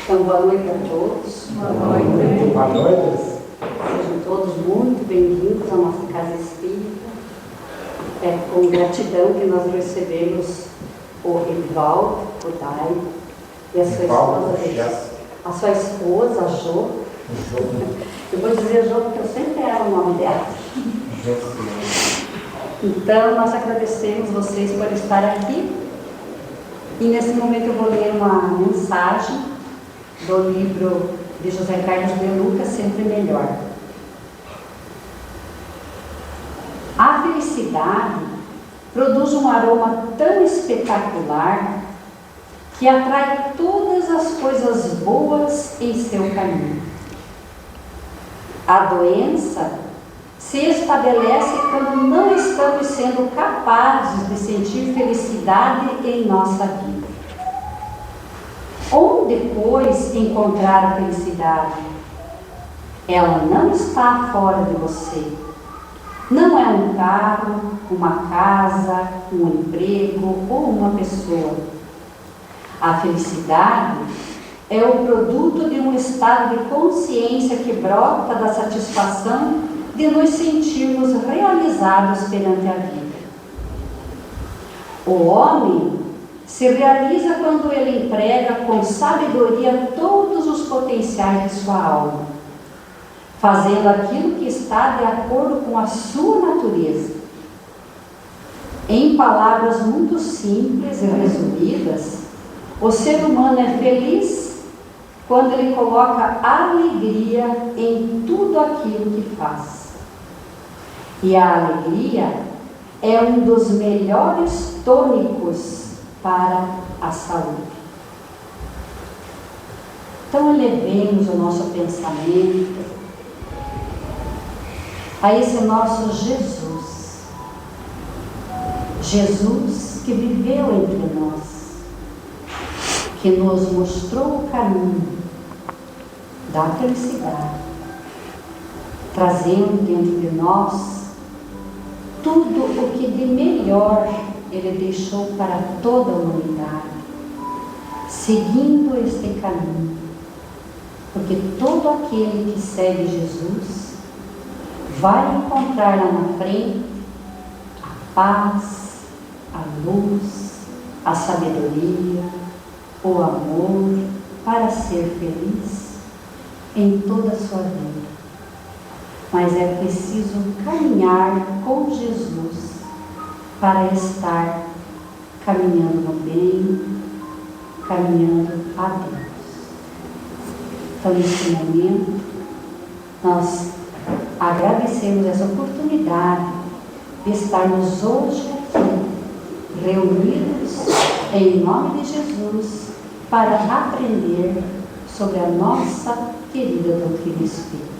Então, boa noite a todos. Boa noite. Boa noite. Sejam todos muito bem-vindos à nossa casa espírita. É com gratidão que nós recebemos o Edivaldo, o Dai, e a sua esposa, a Jo. Eu vou dizer Jo porque eu sempre era o nome dela. Então, nós agradecemos vocês por estar aqui. E nesse momento eu vou ler uma mensagem do livro de José Carlos de Lucas, Sempre Melhor. A felicidade produz um aroma tão espetacular que atrai todas as coisas boas em seu caminho. A doença se estabelece quando não estamos sendo capazes de sentir felicidade em nossa vida. Onde, pois, encontrar a felicidade? Ela não está fora de você. Não é um carro, uma casa, um emprego ou uma pessoa. A felicidade é o produto de um estado de consciência que brota da satisfação de nos sentirmos realizados perante a vida. O homem se realiza quando ele emprega com sabedoria todos os potenciais de sua alma, fazendo aquilo que está de acordo com a sua natureza. Em palavras muito simples e resumidas, o ser humano é feliz quando ele coloca alegria em tudo aquilo que faz. E a alegria é um dos melhores tônicos para a saúde. Então elevemos o nosso pensamento a esse nosso Jesus. Jesus que viveu entre nós, que nos mostrou o caminho da felicidade, trazendo dentro de nós tudo o que de melhor Ele deixou para toda a humanidade, seguindo este caminho, porque todo aquele que segue Jesus vai encontrar lá na frente a paz, a luz, a sabedoria, o amor para ser feliz em toda a sua vida. Mas é preciso caminhar com Jesus para estar caminhando no bem, caminhando a Deus. Então, neste momento, nós agradecemos essa oportunidade de estarmos hoje aqui, reunidos em nome de Jesus, para aprender sobre a nossa querida doutrina espírita.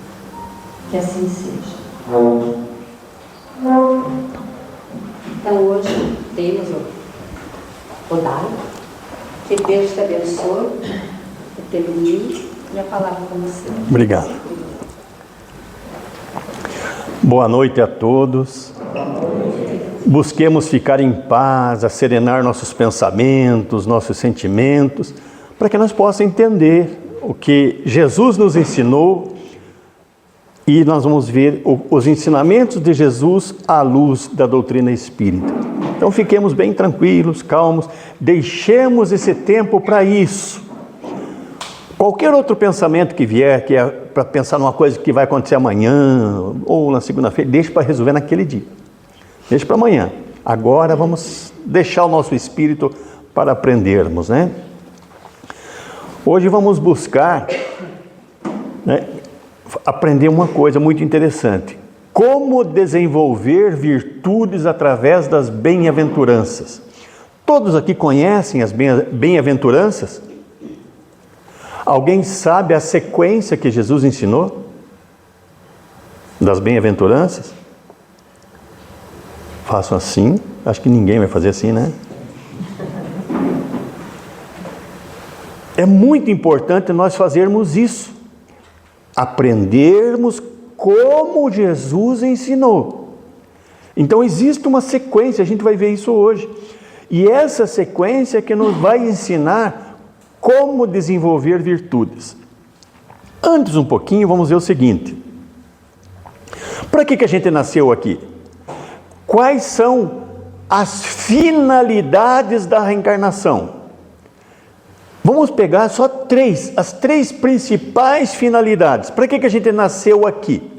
Que assim seja. Então hoje temos o Dai. Que Deus te abençoe, que te ilumine, e a palavra com você. Obrigado. Boa noite a todos. Busquemos ficar em paz, serenar nossos pensamentos, nossos sentimentos, para que nós possamos entender o que Jesus nos ensinou. E nós vamos ver os ensinamentos de Jesus à luz da doutrina espírita. Então fiquemos bem tranquilos, calmos, deixemos esse tempo para isso. Qualquer outro pensamento que vier, que é para pensar numa coisa que vai acontecer amanhã ou na segunda-feira, deixe para resolver naquele dia. Deixe para amanhã. Agora vamos deixar o nosso espírito para aprendermos, né? Hoje vamos buscar, né, aprender uma coisa muito interessante. Como desenvolver virtudes através das bem-aventuranças. Todos aqui conhecem as bem-aventuranças? Alguém sabe a sequência que Jesus ensinou das bem-aventuranças? Façam assim. Acho que ninguém vai fazer assim, né? É muito importante nós fazermos isso. Aprendermos como Jesus ensinou. Então existe uma sequência, a gente vai ver isso hoje. E essa sequência é que nos vai ensinar como desenvolver virtudes. Antes um pouquinho, vamos ver o seguinte. Para que a gente nasceu aqui? Quais são as finalidades da reencarnação? Vamos pegar só as três principais finalidades. Para que a gente nasceu aqui?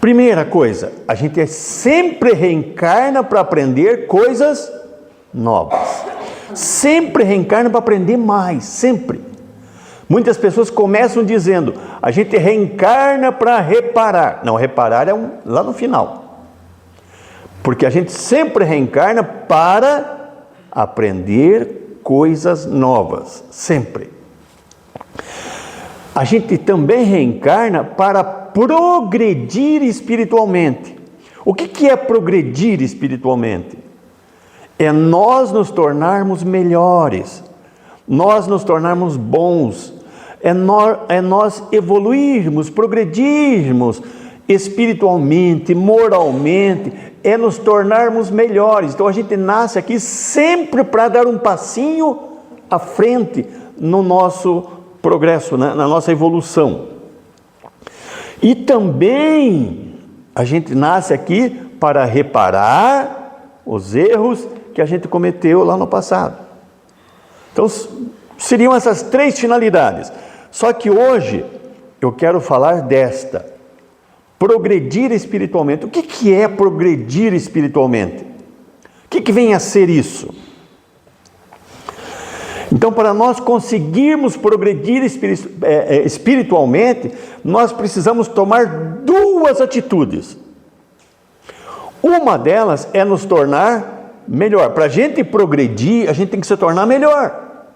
Primeira coisa, a gente sempre reencarna para aprender coisas novas. Sempre reencarna para aprender mais, sempre. Muitas pessoas começam dizendo, a gente reencarna para reparar. Não, reparar é lá no final. Porque a gente sempre reencarna para aprender coisas novas, sempre. A gente também reencarna para progredir espiritualmente. O que é progredir espiritualmente? É nós nos tornarmos melhores, nós nos tornarmos bons, é nós evoluirmos, progredirmos espiritualmente, moralmente, é nos tornarmos melhores. Então a gente nasce aqui sempre para dar um passinho à frente no nosso progresso, na nossa evolução. E também a gente nasce aqui para reparar os erros que a gente cometeu lá no passado. Então seriam essas três finalidades. Só que hoje eu quero falar desta: progredir espiritualmente. O que é progredir espiritualmente? O que vem a ser isso? Então, para nós conseguirmos progredir espiritualmente, nós precisamos tomar duas atitudes. Uma delas é nos tornar melhor. Para a gente progredir, a gente tem que se tornar melhor.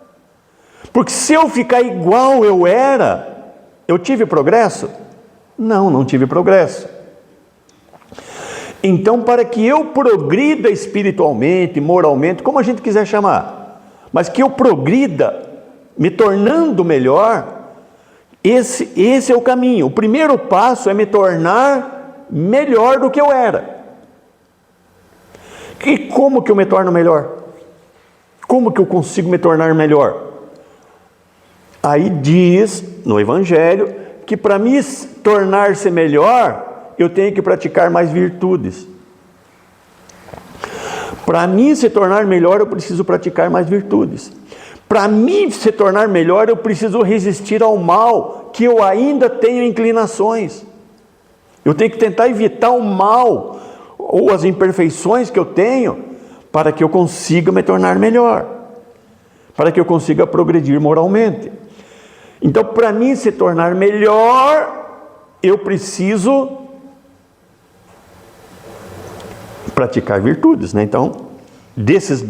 Porque se eu ficar igual eu era, eu tive progresso? Não tive progresso. Então, para que eu progrida espiritualmente, moralmente, como a gente quiser chamar, mas que eu progrida, me tornando melhor, esse é o caminho. O primeiro passo é me tornar melhor do que eu era. E como que eu me torno melhor? Como que eu consigo me tornar melhor? Aí diz no Evangelho que para me tornar-se melhor, eu tenho que praticar mais virtudes. Para mim se tornar melhor, eu preciso praticar mais virtudes. Para mim se tornar melhor, eu preciso resistir ao mal, que eu ainda tenho inclinações. Eu tenho que tentar evitar o mal, ou as imperfeições que eu tenho, para que eu consiga me tornar melhor, para que eu consiga progredir moralmente. Então, para mim se tornar melhor, eu preciso praticar virtudes, né? Então, dessas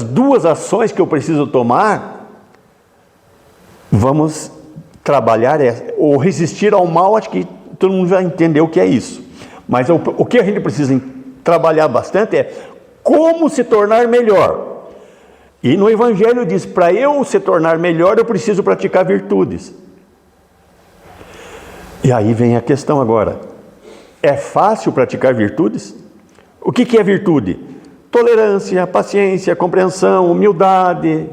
duas ações que eu preciso tomar, vamos trabalhar ou resistir ao mal. Acho que todo mundo vai entender o que é isso. Mas o que a gente precisa trabalhar bastante é como se tornar melhor. E no Evangelho diz, para eu se tornar melhor, eu preciso praticar virtudes. E aí vem a questão agora. É fácil praticar virtudes? O que é virtude? Tolerância, paciência, compreensão, humildade.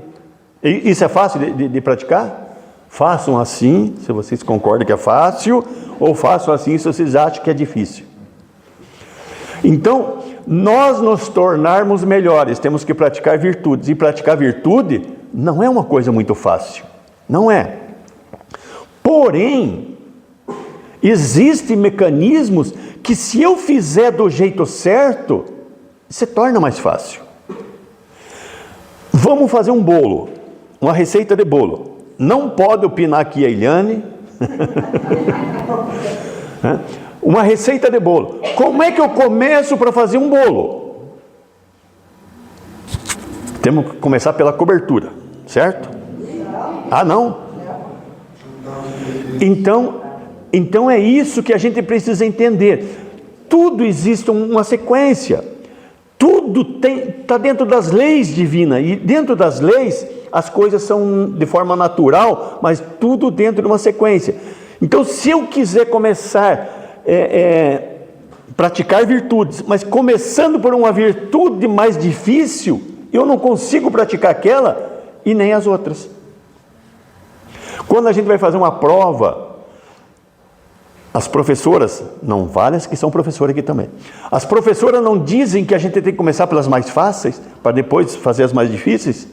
Isso é fácil de praticar? Façam assim, se vocês concordam que é fácil, ou façam assim se vocês acham que é difícil. Então, nós nos tornarmos melhores, temos que praticar virtudes. E praticar virtude não é uma coisa muito fácil. Não é. Porém, existem mecanismos que, se eu fizer do jeito certo, se torna mais fácil. Vamos fazer um bolo, uma receita de bolo. Não pode opinar aqui a Eliane. Uma receita de bolo. Como é que eu começo para fazer um bolo? Temos que começar pela cobertura, certo? Ah, não? Então é isso que a gente precisa entender. Tudo existe uma sequência. Tudo está dentro das leis divinas. E dentro das leis, as coisas são de forma natural, mas tudo dentro de uma sequência. Então, se eu quiser começar praticar virtudes, mas começando por uma virtude mais difícil, eu não consigo praticar aquela e nem as outras. Quando a gente vai fazer uma prova, as professoras, não vale as que são professoras aqui também, as professoras não dizem que a gente tem que começar pelas mais fáceis, para depois fazer as mais difíceis?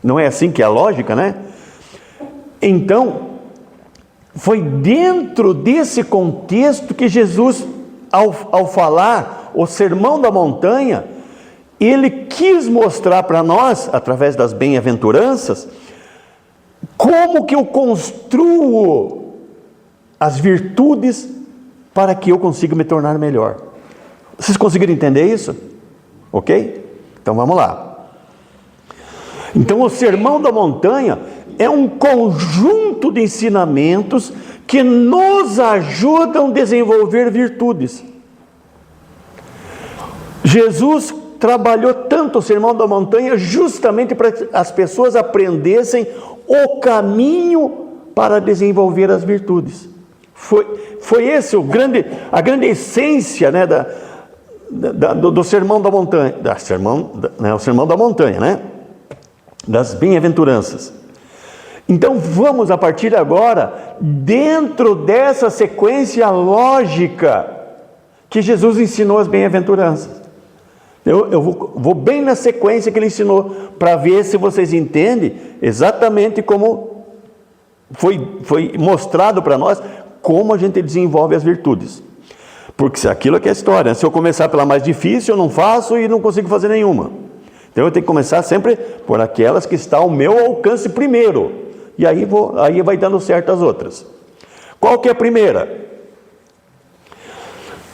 Não é assim que é a lógica, né? Então, foi dentro desse contexto que Jesus, ao falar o Sermão da Montanha, ele quis mostrar para nós, através das bem-aventuranças, como que eu construo as virtudes para que eu consiga me tornar melhor. Vocês conseguiram entender isso? Ok? Então vamos lá. Então o Sermão da Montanha é um conjunto de ensinamentos que nos ajudam a desenvolver virtudes. Jesus trabalhou tanto o Sermão da Montanha justamente para que as pessoas aprendessem o caminho para desenvolver as virtudes. Foi esse a grande essência, né, do Sermão da Montanha, o Sermão da Montanha, né, das bem-aventuranças. Então vamos, a partir de agora, dentro dessa sequência lógica que Jesus ensinou as bem-aventuranças. Eu vou bem na sequência que ele ensinou, para ver se vocês entendem exatamente como foi mostrado para nós, como a gente desenvolve as virtudes. Porque aquilo aqui é a história, se eu começar pela mais difícil, eu não faço e não consigo fazer nenhuma. Então eu tenho que começar sempre por aquelas que estão ao meu alcance primeiro, e aí vai dando certo as outras. Qual que é a primeira?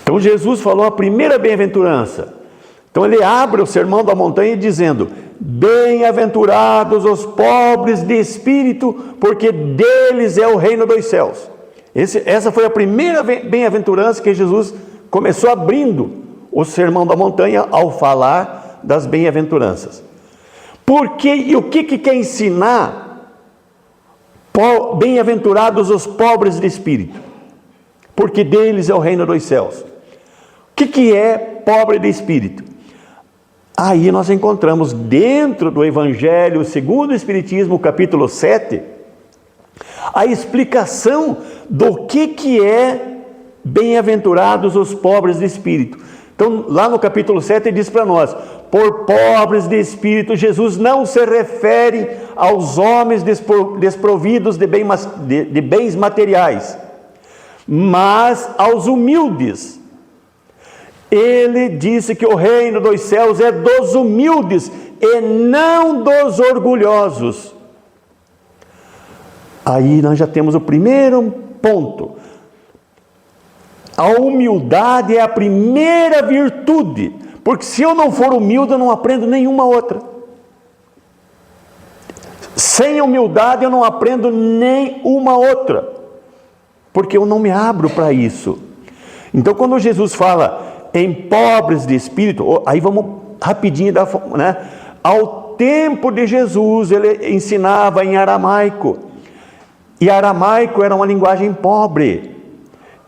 Então Jesus falou a primeira bem-aventurança. Então ele abre o Sermão da Montanha dizendo: bem-aventurados os pobres de espírito, porque deles é o reino dos céus. Essa foi a primeira bem-aventurança que Jesus começou abrindo o Sermão da Montanha ao falar das bem-aventuranças. E o que quer ensinar? Bem-aventurados os pobres de espírito, porque deles é o reino dos céus. O que é pobre de espírito? Aí nós encontramos dentro do Evangelho segundo o Espiritismo, capítulo 7, a explicação do que é bem-aventurados os pobres de espírito. Então, lá no capítulo 7, ele diz para nós: por pobres de espírito, Jesus não se refere aos homens desprovidos de bens materiais, mas aos humildes. Ele disse que o reino dos céus é dos humildes e não dos orgulhosos. Aí nós já temos o primeiro ponto. A humildade é a primeira virtude, porque se eu não for humilde, eu não aprendo nenhuma outra. Sem humildade eu não aprendo nenhuma outra, porque eu não me abro para isso. Então quando Jesus fala em pobres de espírito, aí vamos rapidinho, né? Ao tempo de Jesus, ele ensinava em aramaico, e aramaico era uma linguagem pobre.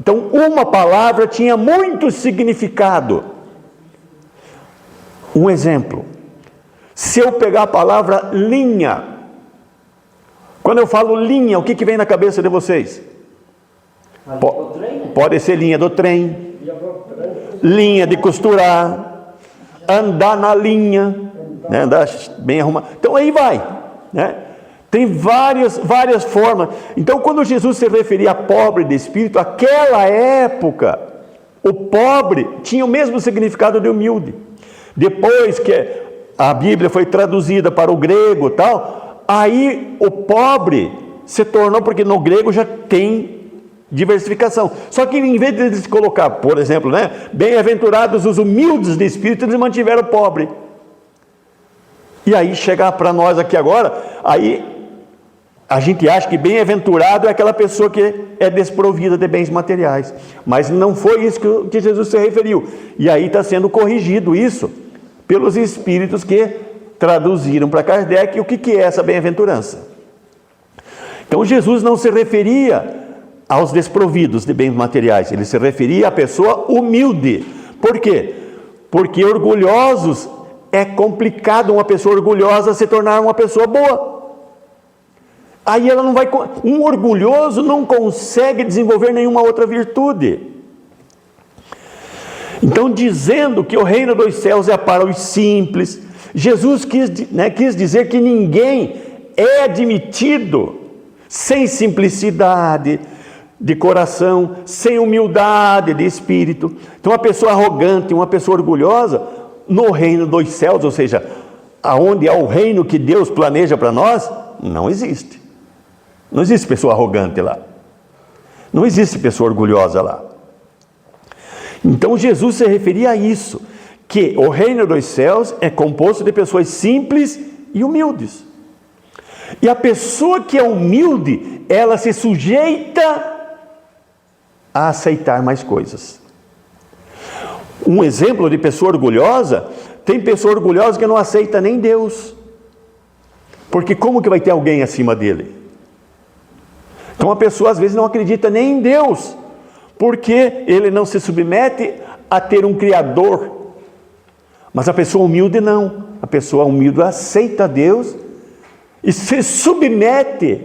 Então uma palavra tinha muito significado. Um exemplo: se eu pegar a palavra linha, quando eu falo linha, o que vem na cabeça de vocês? Pode ser linha do trem, linha de costurar, andar na linha, né? Andar bem arrumado. Então aí vai, né? Tem várias formas. Então quando Jesus se referia a pobre de espírito, naquela época, o pobre tinha o mesmo significado de humilde. Depois que a Bíblia foi traduzida para o grego e tal, aí o pobre se tornou, porque no grego já tem diversificação. Só que em vez de eles colocar, por exemplo, né, bem-aventurados os humildes de espírito, eles mantiveram o pobre. E aí chegar para nós aqui agora, aí a gente acha que bem-aventurado é aquela pessoa que é desprovida de bens materiais. Mas não foi isso que Jesus se referiu. E aí está sendo corrigido isso pelos espíritos que traduziram para Kardec o que é essa bem-aventurança. Então Jesus não se referia aos desprovidos de bens materiais, ele se referia à pessoa humilde. Por quê? Porque orgulhosos é complicado uma pessoa orgulhosa se tornar uma pessoa boa. Aí ela não vai... Um orgulhoso não consegue desenvolver nenhuma outra virtude. Então, dizendo que o reino dos céus é para os simples, Jesus quis dizer que ninguém é admitido sem simplicidade de coração, sem humildade de espírito. Então, uma pessoa arrogante, uma pessoa orgulhosa, no reino dos céus, ou seja, aonde é o reino que Deus planeja para nós, não existe. Não existe pessoa arrogante lá. Não existe pessoa orgulhosa lá. Então, Jesus se referia a isso, que o reino dos céus é composto de pessoas simples e humildes. E a pessoa que é humilde, ela se sujeita a aceitar mais coisas. Um exemplo de pessoa orgulhosa, tem pessoa orgulhosa que não aceita nem Deus. Porque como que vai ter alguém acima dele? Então a pessoa às vezes não acredita nem em Deus, porque ele não se submete a ter um Criador. Mas a pessoa humilde não. A pessoa humilde aceita Deus e se submete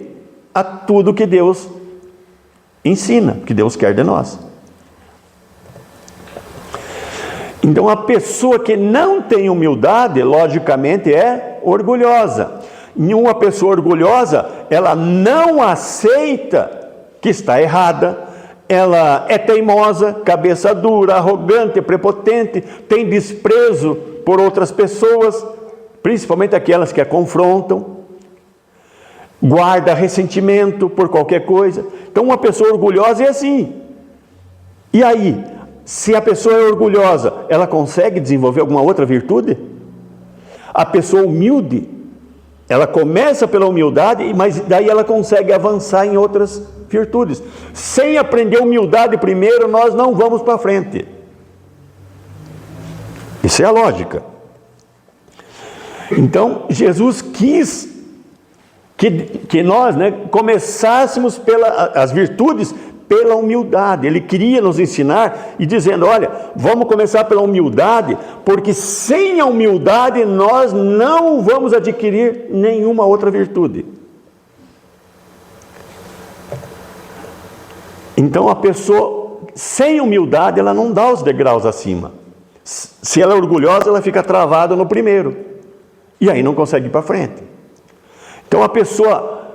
a tudo que Deus ensina, que Deus quer de nós. Então a pessoa que não tem humildade, logicamente é orgulhosa. E uma pessoa orgulhosa, ela não aceita que está errada, ela é teimosa, cabeça dura, arrogante, prepotente, tem desprezo por outras pessoas, principalmente aquelas que a confrontam, guarda ressentimento por qualquer coisa. Então uma pessoa orgulhosa é assim. E aí, se a pessoa é orgulhosa, ela consegue desenvolver alguma outra virtude? A pessoa humilde, ela começa pela humildade, mas daí ela consegue avançar em outras virtudes. Sem aprender humildade primeiro, nós não vamos para frente. Isso é a lógica. Então, Jesus quis que nós começássemos as virtudes pela humildade. Ele queria nos ensinar e dizendo, olha, vamos começar pela humildade, porque sem a humildade nós não vamos adquirir nenhuma outra virtude. Então a pessoa sem humildade, ela não dá os degraus acima. Se ela é orgulhosa, ela fica travada no primeiro, e aí não consegue ir para frente. Então a pessoa,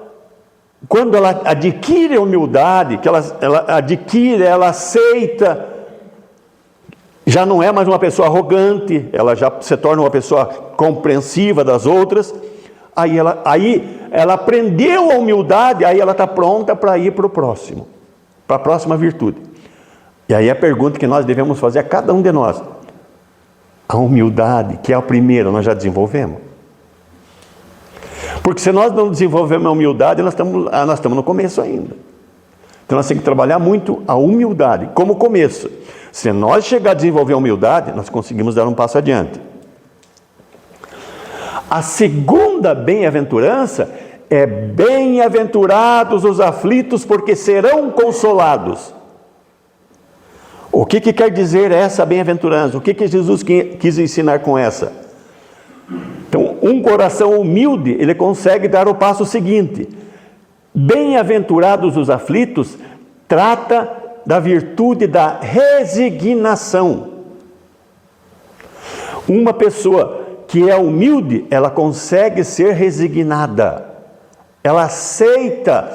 quando ela adquire humildade, que ela adquire, ela aceita, já não é mais uma pessoa arrogante, ela já se torna uma pessoa compreensiva das outras, aí ela aprendeu a humildade, aí ela está pronta para ir para o próximo, para a próxima virtude. E aí a pergunta que nós devemos fazer a cada um de nós, a humildade, que é a primeira, nós já desenvolvemos? Porque se nós não desenvolvemos a humildade, nós estamos no começo ainda. Então nós temos que trabalhar muito a humildade, como começo. Se nós chegar a desenvolver a humildade, nós conseguimos dar um passo adiante. A segunda bem-aventurança é: bem-aventurados os aflitos, porque serão consolados. O que quer dizer essa bem-aventurança? O que Jesus quis ensinar com essa? Então, um coração humilde, ele consegue dar o passo seguinte. Bem-aventurados os aflitos, trata da virtude da resignação. Uma pessoa que é humilde, ela consegue ser resignada. Ela aceita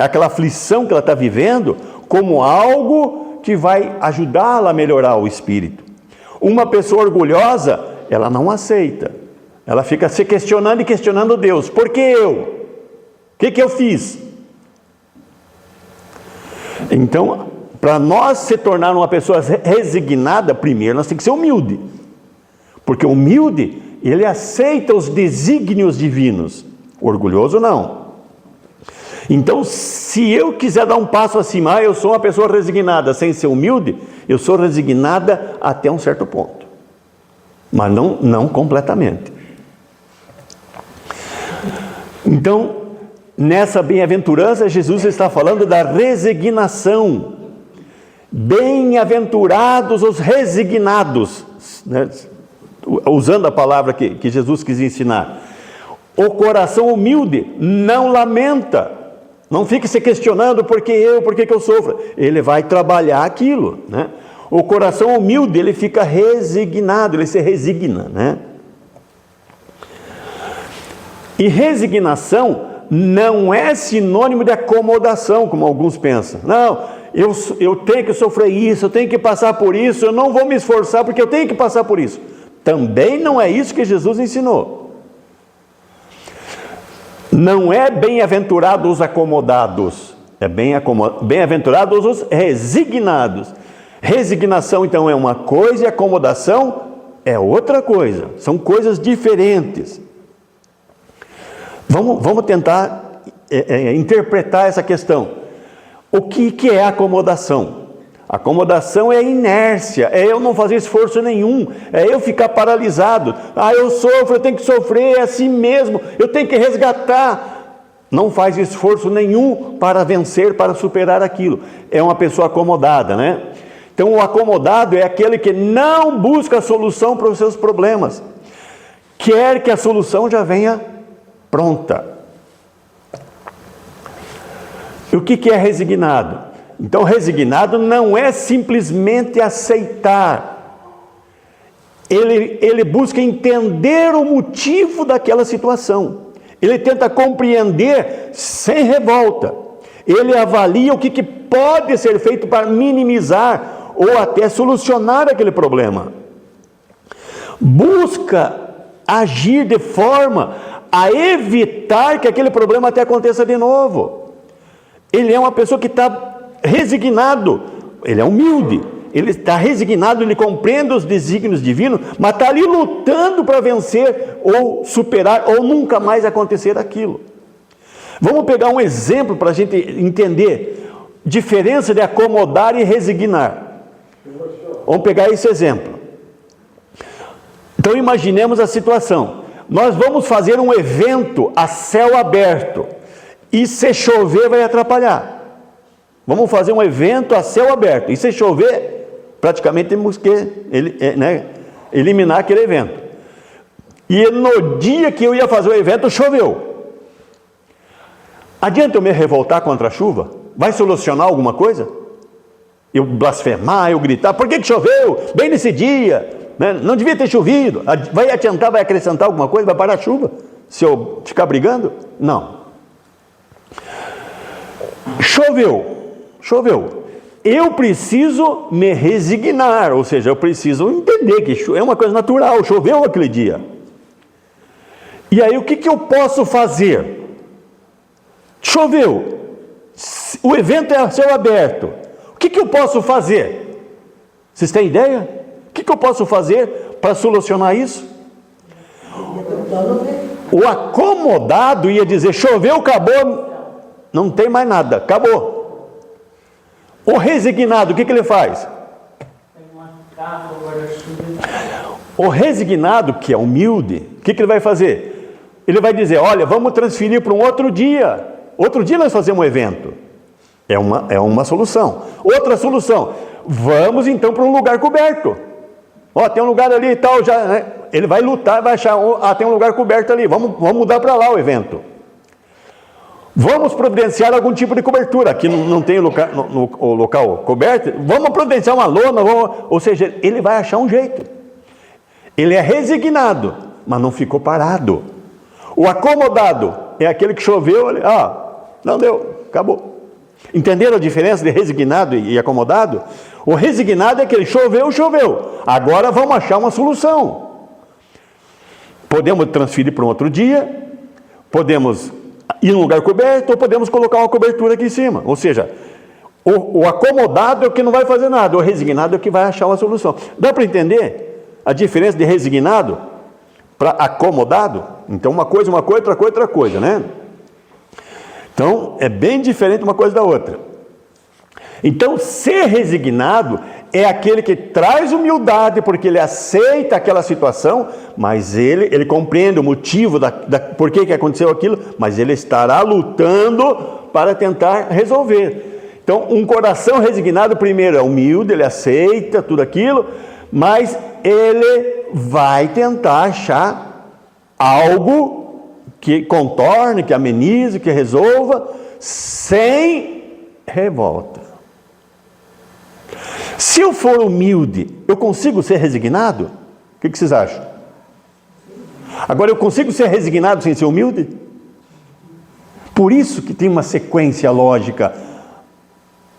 aquela aflição que ela está vivendo como algo que vai ajudá-la a melhorar o espírito. Uma pessoa orgulhosa, ela não aceita. Ela fica se questionando e questionando Deus. Por que eu? O que eu fiz? Então, para nós se tornar uma pessoa resignada, primeiro nós temos que ser humilde. Porque o humilde, ele aceita os desígnios divinos. O orgulhoso não. Então, se eu quiser dar um passo acima, eu sou uma pessoa resignada, sem ser humilde, eu sou resignada até um certo ponto. Mas não completamente. Então, nessa bem-aventurança, Jesus está falando da resignação. Bem-aventurados os resignados, né? usando a palavra que Jesus quis ensinar. O coração humilde não lamenta, não fique se questionando por que eu sofro. Ele vai trabalhar aquilo, né? O coração humilde, ele fica resignado, ele se resigna, né? E resignação não é sinônimo de acomodação, como alguns pensam. Não, eu tenho que sofrer isso, eu tenho que passar por isso, eu não vou me esforçar porque eu tenho que passar por isso. Também não é isso que Jesus ensinou. Não é bem-aventurados os acomodados, é bem-aventurados os resignados. Resignação, então, é uma coisa e acomodação é outra coisa. São coisas diferentes. Vamos tentar interpretar essa questão. O que é acomodação? Acomodação é inércia, é eu não fazer esforço nenhum, é eu ficar paralisado. Eu sofro, eu tenho que sofrer, é assim mesmo, eu tenho que resgatar. Não faz esforço nenhum para vencer, para superar aquilo. É uma pessoa acomodada, né? Então, o acomodado é aquele que não busca a solução para os seus problemas. Quer que a solução já venha pronta. E o que é resignado? Então, resignado não é simplesmente aceitar. Ele busca entender o motivo daquela situação. Ele tenta compreender sem revolta. Ele avalia o que pode ser feito para minimizar ou até solucionar aquele problema. Busca agir de forma a evitar que aquele problema até aconteça de novo. Ele é uma pessoa que está resignado, ele é humilde, ele está resignado, ele compreende os desígnios divinos, mas está ali lutando para vencer ou superar ou nunca mais acontecer aquilo. Vamos pegar um exemplo para a gente entender a diferença de acomodar e resignar. Vamos pegar esse exemplo. Então imaginemos a situação. Nós vamos fazer um evento a céu aberto e se chover vai atrapalhar. Vamos fazer um evento a céu aberto e se chover, praticamente temos que eliminar aquele evento. E no dia que eu ia fazer o evento, choveu. Adianta eu me revoltar contra a chuva? Vai solucionar alguma coisa? Eu blasfemar, eu gritar, por que choveu? Bem nesse dia, né? Não devia ter chovido. Vai adiantar, vai acrescentar alguma coisa? Vai parar a chuva? Se eu ficar brigando? Não. Choveu. Eu preciso me resignar, ou seja, eu preciso entender que é uma coisa natural, choveu aquele dia. E aí o que eu posso fazer? Choveu, o evento é a céu aberto, o que eu posso fazer? Vocês têm ideia? O que eu posso fazer para solucionar isso? O acomodado ia dizer, choveu, acabou, não tem mais nada, acabou. O resignado, o que ele faz? O resignado, que é humilde, o que ele vai fazer? Ele vai dizer, olha, vamos transferir para um outro dia. Outro dia nós fazemos um evento. É uma solução. Outra solução, vamos então para um lugar coberto. Tem um lugar ali e tal, já, né? Ele vai lutar, vai achar, tem um lugar coberto ali, vamos mudar para lá o evento. Vamos providenciar algum tipo de cobertura. Aqui não tem o local coberto, vamos providenciar uma lona, ou seja, ele vai achar um jeito. Ele é resignado, mas não ficou parado. O acomodado é aquele que choveu, não deu, acabou. Entenderam a diferença de resignado e acomodado? O resignado é aquele choveu, agora vamos achar uma solução. Podemos transferir para um outro dia, podemos ir num lugar coberto, ou podemos colocar uma cobertura aqui em cima. Ou seja, o acomodado é o que não vai fazer nada, o resignado é o que vai achar uma solução. Dá para entender a diferença de resignado para acomodado? Então uma coisa, outra coisa, né? Então é bem diferente uma coisa da outra. Então ser resignado é aquele que traz humildade, porque ele aceita aquela situação, mas ele compreende o motivo por que aconteceu aquilo, mas ele estará lutando para tentar resolver. Então um coração resignado primeiro é humilde, ele aceita tudo aquilo, mas ele vai tentar achar algo que contorne, que amenize, que resolva, sem revolta. Se eu for humilde, eu consigo ser resignado? O que vocês acham? Agora, eu consigo ser resignado sem ser humilde? Por isso que tem uma sequência lógica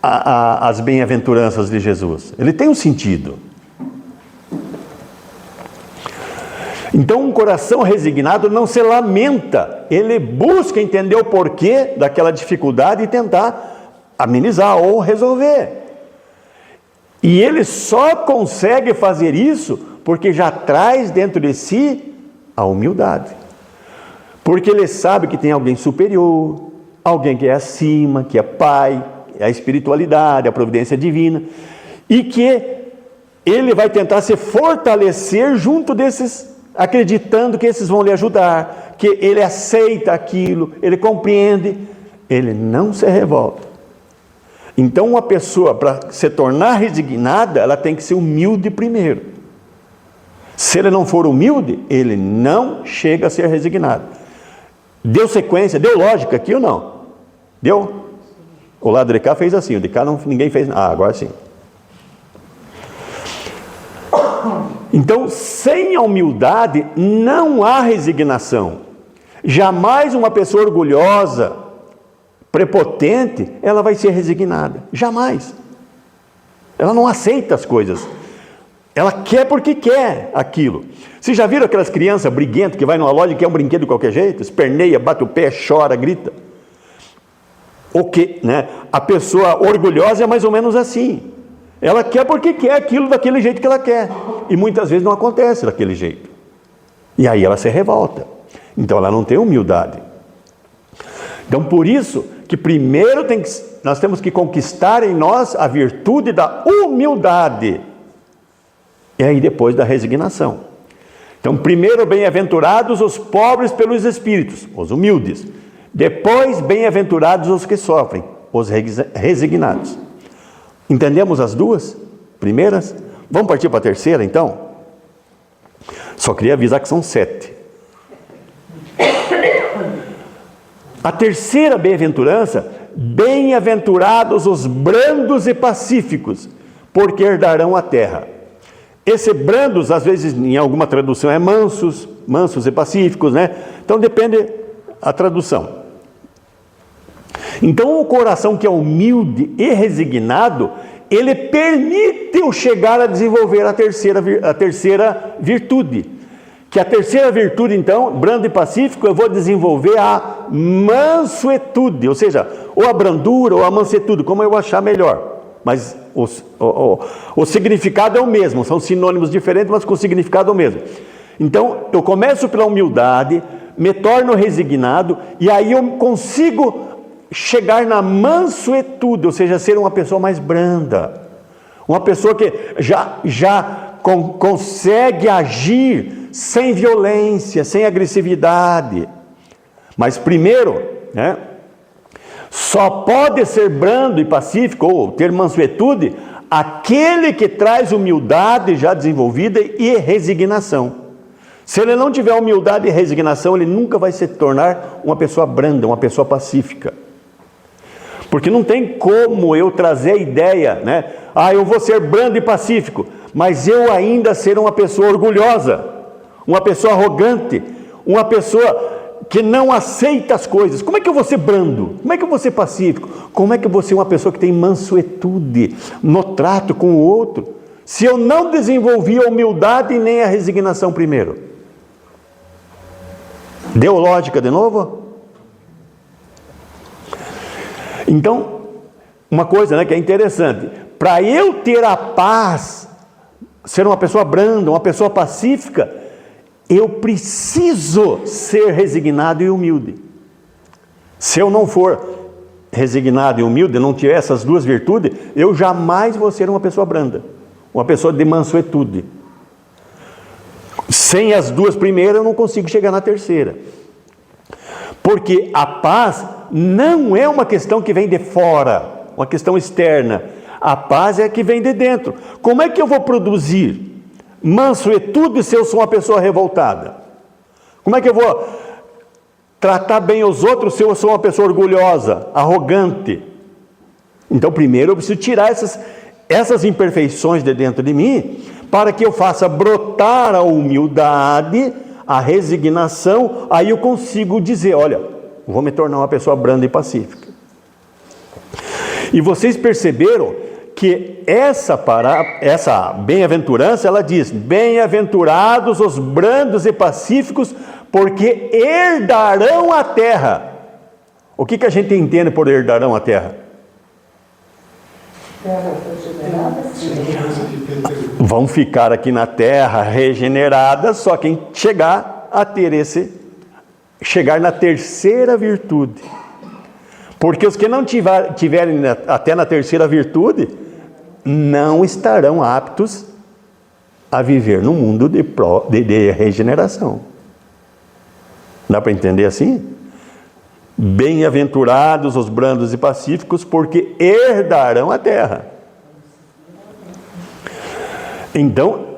as bem-aventuranças de Jesus. Ele tem um sentido. Então, um coração resignado não se lamenta, ele busca entender o porquê daquela dificuldade e tentar amenizar ou resolver. E ele só consegue fazer isso porque já traz dentro de si a humildade. Porque ele sabe que tem alguém superior, alguém que é acima, que é Pai, a espiritualidade, a providência divina, e que ele vai tentar se fortalecer junto desses, acreditando que esses vão lhe ajudar, que ele aceita aquilo, ele compreende, ele não se revolta. Então, uma pessoa, para se tornar resignada, ela tem que ser humilde primeiro. Se ele não for humilde, ele não chega a ser resignado. Deu sequência, deu lógica aqui ou não? Deu? O lado de cá fez assim, o de cá ninguém fez nada. Ah, agora sim. Então, sem a humildade, não há resignação. Jamais uma pessoa orgulhosa, prepotente, ela vai ser resignada. Jamais. Ela não aceita as coisas. Ela quer porque quer aquilo. Vocês já viram aquelas crianças briguentas que vai numa loja e quer um brinquedo de qualquer jeito? Esperneia, bate o pé, chora, grita. O que, né? A pessoa orgulhosa é mais ou menos assim. Ela quer porque quer aquilo daquele jeito que ela quer. E muitas vezes não acontece daquele jeito. E aí ela se revolta. Então ela não tem humildade. Então por isso que primeiro nós temos que conquistar em nós a virtude da humildade. E aí depois da resignação. Então primeiro, bem-aventurados os pobres pelos espíritos, os humildes. Depois, bem-aventurados os que sofrem, os resignados. Entendemos as duas primeiras? Vamos partir para a terceira, então? Só queria avisar que são 7. A terceira bem-aventurança, bem-aventurados os brandos e pacíficos, porque herdarão a terra. Esse brandos, às vezes, em alguma tradução é mansos e pacíficos, né? Então depende a tradução. Então o coração que é humilde e resignado, ele permite eu chegar a desenvolver a terceira virtude. Que a terceira virtude, então, brando e pacífico, eu vou desenvolver a mansuetude, ou seja, ou a brandura ou a mansuetude, como eu achar melhor. Mas o significado é o mesmo, são sinônimos diferentes, mas com o significado é o mesmo. Então, eu começo pela humildade, me torno resignado, e aí eu consigo chegar na mansuetude, ou seja, ser uma pessoa mais branda. Uma pessoa que já consegue agir sem violência, sem agressividade. Mas primeiro, né? Só pode ser brando e pacífico, ou ter mansuetude, aquele que traz humildade já desenvolvida e resignação. Se ele não tiver humildade e resignação, ele nunca vai se tornar uma pessoa branda, uma pessoa pacífica. Porque não tem como eu trazer a ideia, né? Eu vou ser brando e pacífico, mas eu ainda ser uma pessoa orgulhosa, uma pessoa arrogante, uma pessoa que não aceita as coisas. Como é que eu vou ser brando? Como é que eu vou ser pacífico? Como é que eu vou ser uma pessoa que tem mansuetude no trato com o outro? Se eu não desenvolvi a humildade e nem a resignação primeiro. Deu lógica de novo? Então, uma coisa, né, que é interessante. Para eu ter a paz, ser uma pessoa branda, uma pessoa pacífica, eu preciso ser resignado e humilde. Se eu não for resignado e humilde, não tiver essas duas virtudes, eu jamais vou ser uma pessoa branda, uma pessoa de mansuetude. Sem as duas primeiras, eu não consigo chegar na terceira. Porque a paz não é uma questão que vem de fora, uma questão externa. A paz é a que vem de dentro. Como é que eu vou produzir mansuetude se eu sou uma pessoa revoltada? Como é que eu vou tratar bem os outros se eu sou uma pessoa orgulhosa, arrogante? Então, primeiro eu preciso tirar essas imperfeições de dentro de mim, para que eu faça brotar a humildade, a resignação, aí eu consigo dizer, olha, vou me tornar uma pessoa branda e pacífica. E vocês perceberam que essa bem-aventurança, ela diz, bem-aventurados os brandos e pacíficos, porque herdarão a terra. O que a gente entende por herdarão a terra? Vão ficar aqui na terra regeneradas só quem chegar na terceira virtude. Porque os que não tiverem até na terceira virtude não estarão aptos a viver no mundo de regeneração. Dá para entender assim? Bem-aventurados os brandos e pacíficos, porque herdarão a terra. Então,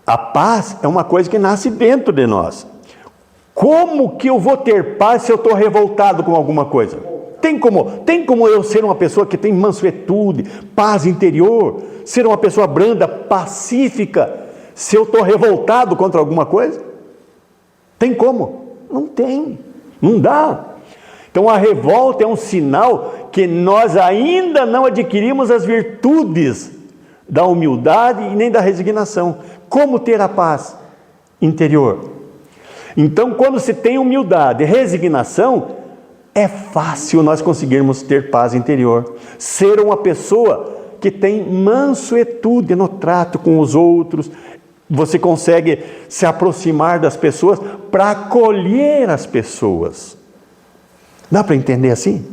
a paz é uma coisa que nasce dentro de nós. Como que eu vou ter paz se eu estou revoltado com alguma coisa? Tem como eu ser uma pessoa que tem mansuetude, paz interior, ser uma pessoa branda, pacífica, se eu estou revoltado contra alguma coisa? Tem como? Não tem. Não dá. Então a revolta é um sinal que nós ainda não adquirimos as virtudes da humildade e nem da resignação. Como ter a paz interior? Então, quando se tem humildade e resignação, é fácil nós conseguirmos ter paz interior. Ser uma pessoa que tem mansuetude no trato com os outros. Você consegue se aproximar das pessoas para acolher as pessoas. Dá para entender assim?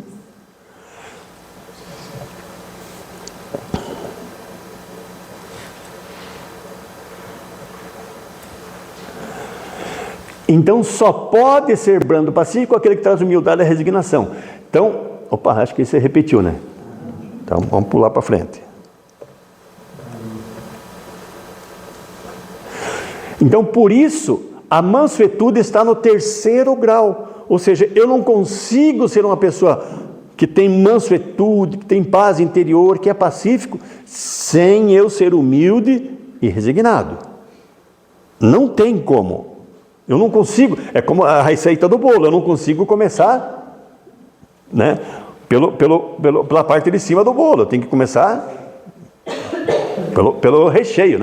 Então só pode ser brando pacífico aquele que traz humildade e resignação. Então, acho que você repetiu, né? Então vamos pular para frente. Então, por isso, a mansuetude está no terceiro grau. Ou seja, eu não consigo ser uma pessoa que tem mansuetude, que tem paz interior, que é pacífico, sem eu ser humilde e resignado. Não tem como. Eu não consigo. É como a receita do bolo. Eu não consigo começar, pela parte de cima do bolo. Eu tenho que começar pelo recheio,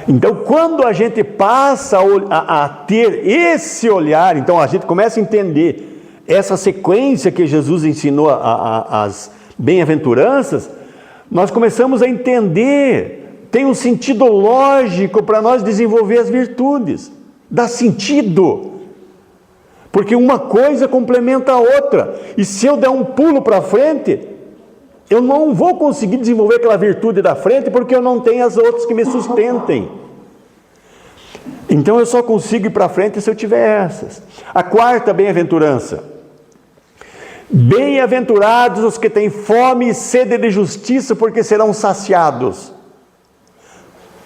Então, quando a gente passa a ter esse olhar, então a gente começa a entender essa sequência que Jesus ensinou as bem-aventuranças, nós começamos a entender, tem um sentido lógico para nós desenvolver as virtudes, dá sentido, porque uma coisa complementa a outra, e se eu der um pulo para frente, eu não vou conseguir desenvolver aquela virtude da frente, porque eu não tenho as outras que me sustentem. Então eu só consigo ir para frente se eu tiver essas. A quarta bem-aventurança: bem-aventurados os que têm fome e sede de justiça, porque serão saciados.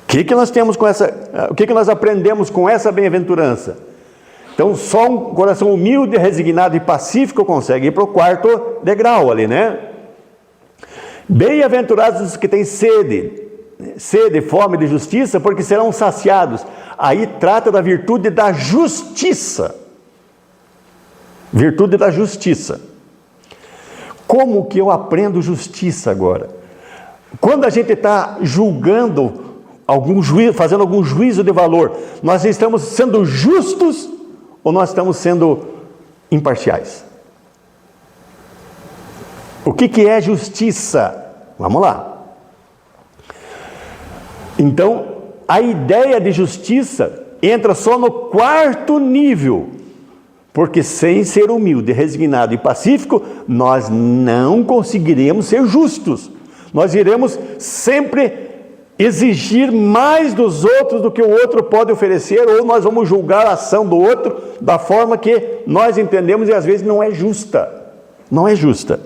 O que nós temos com o que nós aprendemos com essa bem-aventurança? Então só um coração humilde, resignado e pacífico consegue ir para o quarto degrau ali, Bem-aventurados os que têm sede, fome de justiça, porque serão saciados. Aí trata da virtude da justiça. Virtude da justiça. Como que eu aprendo justiça agora? Quando a gente está julgando fazendo algum juízo de valor, nós estamos sendo justos ou nós estamos sendo imparciais? O que é justiça? Vamos lá. Então, a ideia de justiça entra só no quarto nível, porque sem ser humilde, resignado e pacífico, nós não conseguiremos ser justos. Nós iremos sempre exigir mais dos outros do que o outro pode oferecer, ou nós vamos julgar a ação do outro da forma que nós entendemos e às vezes não é justa. Não é justa.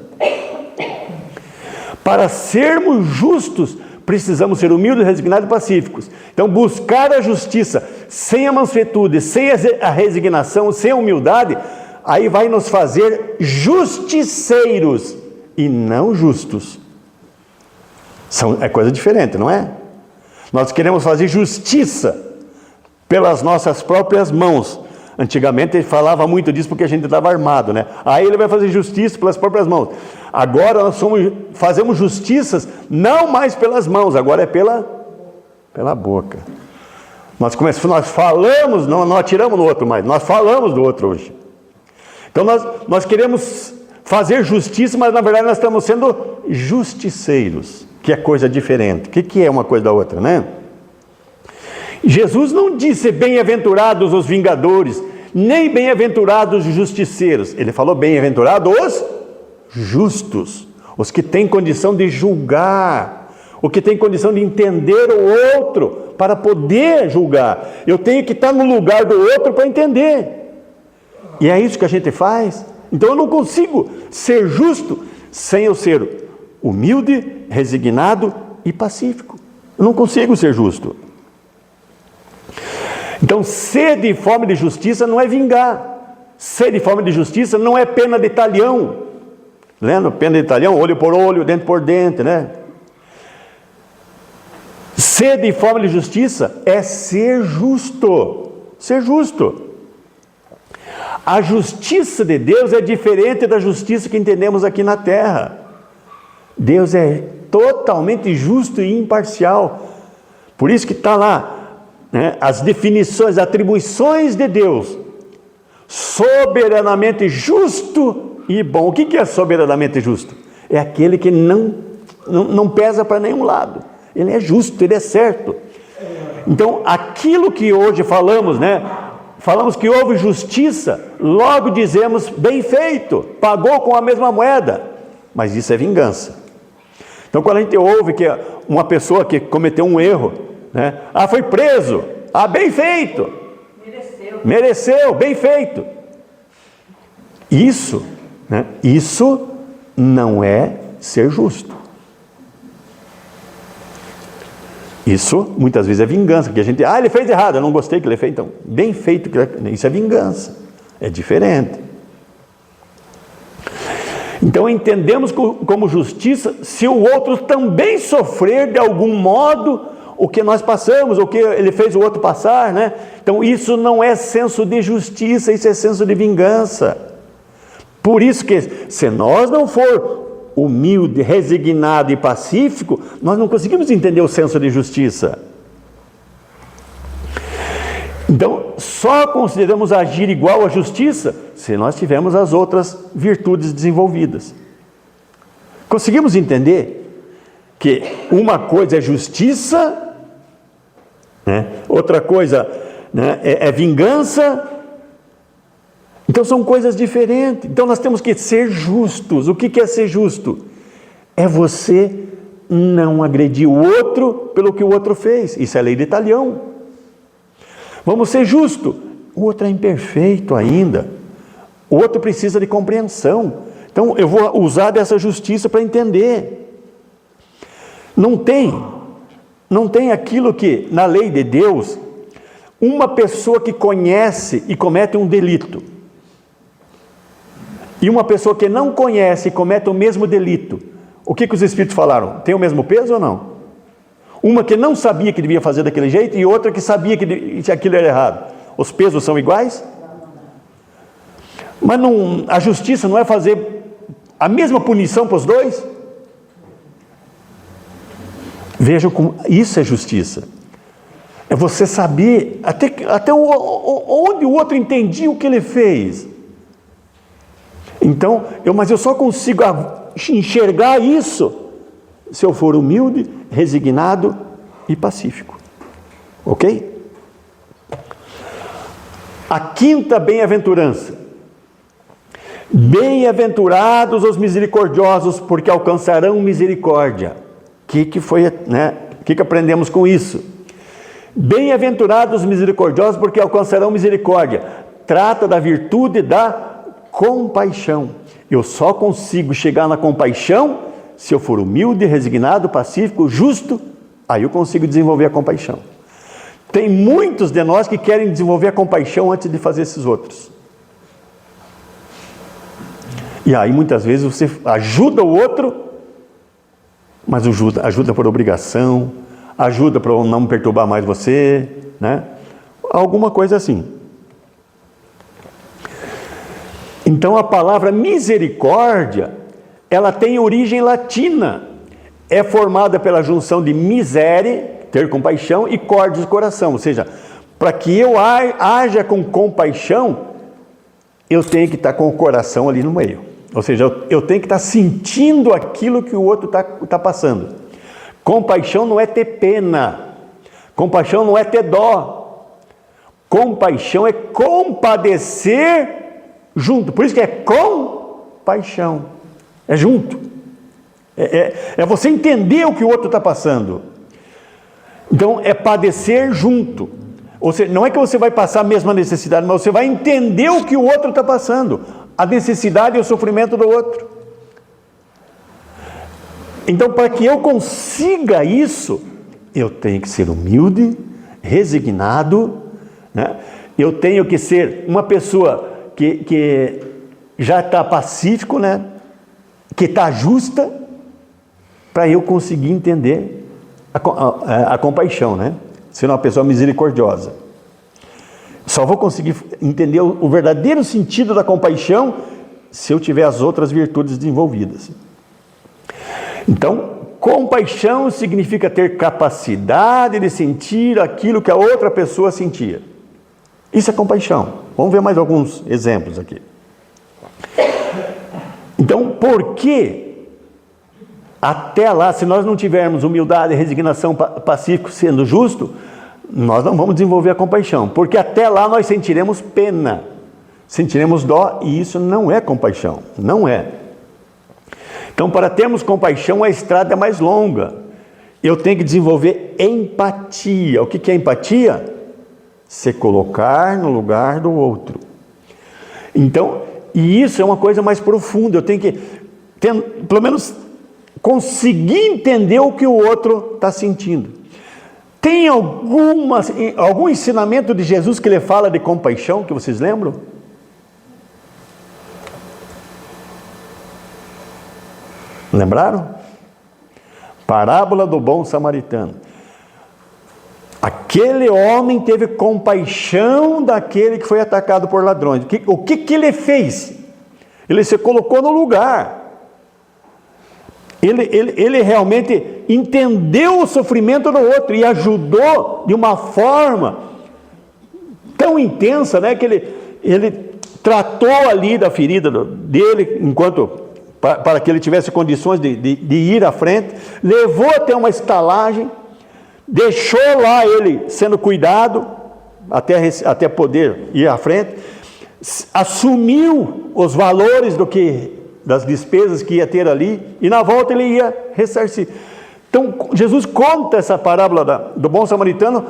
Para sermos justos, precisamos ser humildes, resignados e pacíficos. Então, buscar a justiça sem a mansuetude, sem a resignação, sem a humildade, aí vai nos fazer justiceiros e não justos. É coisa diferente, não é? Nós queremos fazer justiça pelas nossas próprias mãos. Antigamente ele falava muito disso porque a gente estava armado, né? Aí ele vai fazer justiça pelas próprias mãos. Agora nós fazemos justiças não mais pelas mãos, agora é pela boca. Nós falamos, não atiramos no outro mais, nós falamos do outro hoje. Então nós queremos fazer justiça, mas na verdade nós estamos sendo justiceiros, que é coisa diferente. O que é uma coisa da outra, né? Jesus não disse bem-aventurados os vingadores, nem bem-aventurados os justiceiros. Ele falou bem-aventurados os justos, os que têm condição de julgar, o que tem condição de entender o outro para poder julgar. Eu tenho que estar no lugar do outro para entender. E é isso que a gente faz. Então eu não consigo ser justo sem eu ser humilde, resignado e pacífico. Eu não consigo ser justo. Então, sede e fome de justiça não é vingar. Sede e fome de justiça não é pena de talhão. Lembra? Pena de talhão, olho por olho, dente por dente, né? Sede e fome de justiça é ser justo. Ser justo. A justiça de Deus é diferente da justiça que entendemos aqui na terra. Deus é totalmente justo e imparcial. Por isso que está lá, né, as definições, atribuições de Deus: soberanamente justo e bom. O que é soberanamente justo? É aquele que não pesa para nenhum lado. Ele é justo, ele é certo. Então, aquilo que hoje falamos, né? Falamos que houve justiça, logo dizemos bem feito, pagou com a mesma moeda. Mas isso é vingança. Então, quando a gente ouve que uma pessoa que cometeu um erro, né? Foi preso. Bem feito. Mereceu, bem feito. Isso, né? Isso não é ser justo. Isso muitas vezes é vingança, porque a gente, ele fez errado, eu não gostei que ele fez, então, bem feito, isso é vingança, é diferente. Então entendemos como justiça se o outro também sofrer de algum modo o que nós passamos, o que ele fez o outro passar, né? Então isso não é senso de justiça, isso é senso de vingança. Por isso que se nós não for humilde, resignado e pacífico, nós não conseguimos entender o senso de justiça. Então, só consideramos agir igual à justiça se nós tivermos as outras virtudes desenvolvidas. Conseguimos entender que uma coisa é justiça, né? Outra coisa, né, é vingança. Então são coisas diferentes. Então nós temos que ser justos. O que é ser justo? É você não agredir o outro pelo que o outro fez. Isso é lei de talhão. Vamos ser justos. O outro é imperfeito ainda. O outro precisa de compreensão. Então eu vou usar dessa justiça para entender. Não tem aquilo que na lei de Deus, uma pessoa que conhece e comete um delito e uma pessoa que não conhece e comete o mesmo delito, o que os Espíritos falaram? Tem o mesmo peso ou não? Uma que não sabia que devia fazer daquele jeito e outra que sabia que aquilo era errado. Os pesos são iguais? Mas a justiça não é fazer a mesma punição para os dois? Vejam como isso é justiça. É você saber até onde o outro entendia o que ele fez. Então, mas eu só consigo enxergar isso se eu for humilde, resignado e pacífico. Ok? A quinta bem-aventurança. Bem-aventurados os misericordiosos, porque alcançarão misericórdia. O que aprendemos com isso? Bem-aventurados os misericordiosos, porque alcançarão misericórdia. Trata da virtude da compaixão. Eu só consigo chegar na compaixão se eu for humilde, resignado, pacífico, justo Aí eu consigo desenvolver a compaixão. Tem muitos de nós que querem desenvolver a compaixão antes de fazer esses outros. E aí muitas vezes você ajuda o outro, mas ajuda por obrigação, ajuda para não perturbar mais você, né? Alguma coisa assim. Então a palavra misericórdia, ela tem origem latina. É formada pela junção de misere, ter compaixão, e cordis, coração. Ou seja, para que eu haja com compaixão, eu tenho que estar com o coração ali no meio. Ou seja, eu tenho que estar sentindo aquilo que o outro está passando. Compaixão não é ter pena. Compaixão não é ter dó. Compaixão é compadecer junto. Por isso que é compaixão. É junto. É você entender o que o outro está passando. Então, é padecer junto. Ou seja, não é que você vai passar a mesma necessidade, mas você vai entender o que o outro está passando. A necessidade e o sofrimento do outro. Então, para que eu consiga isso, eu tenho que ser humilde, resignado, né? Eu tenho que ser uma pessoa que já está pacífico, né? Que está justa, para eu conseguir entender a compaixão, né? Ser uma pessoa misericordiosa. Só vou conseguir entender o verdadeiro sentido da compaixão se eu tiver as outras virtudes desenvolvidas. Então, compaixão significa ter capacidade de sentir aquilo que a outra pessoa sentia. Isso é compaixão. Vamos ver mais alguns exemplos aqui. Então, por que até lá, se nós não tivermos humildade, resignação, pacífico, sendo justo, nós não vamos desenvolver a compaixão, porque até lá nós sentiremos pena, sentiremos dó, e isso não é compaixão, não é. Então, para termos compaixão, a estrada é mais longa. Eu tenho que desenvolver empatia. O que é empatia? Se colocar no lugar do outro. Então, e isso é uma coisa mais profunda. Eu tenho que, pelo menos, conseguir entender o que o outro está sentindo. Tem algum ensinamento de Jesus que ele fala de compaixão, que vocês lembram? Lembraram? Parábola do bom samaritano. Aquele homem teve compaixão daquele que foi atacado por ladrões. O que ele fez? Ele se colocou no lugar. Ele realmente entendeu o sofrimento do outro e ajudou de uma forma tão intensa, né, que ele tratou ali da ferida dele, para que ele tivesse condições de ir à frente, levou até uma estalagem, deixou lá ele sendo cuidado até poder ir à frente, assumiu os valores das despesas que ia ter ali, e na volta ele ia ressarcir. Então Jesus conta essa parábola do bom samaritano,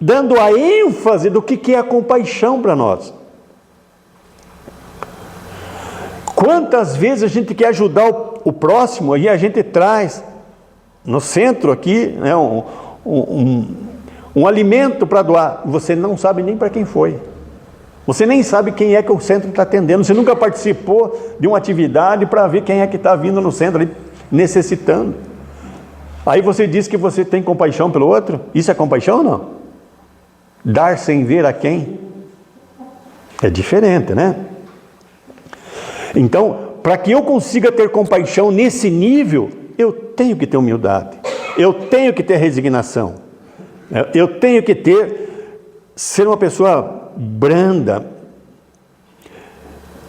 dando a ênfase do que é a compaixão para nós. Quantas vezes a gente quer ajudar o próximo, e a gente traz no centro aqui, né, um alimento para doar, você não sabe nem para quem foi. Você nem sabe quem é que o centro está atendendo. Você nunca participou de uma atividade para ver quem é que está vindo no centro ali, necessitando. Aí você diz que você tem compaixão pelo outro. Isso é compaixão ou não? Dar sem ver a quem? É diferente, né? Então, para que eu consiga ter compaixão nesse nível, eu tenho que ter humildade. Eu tenho que ter resignação. Eu tenho que ser uma pessoa branda.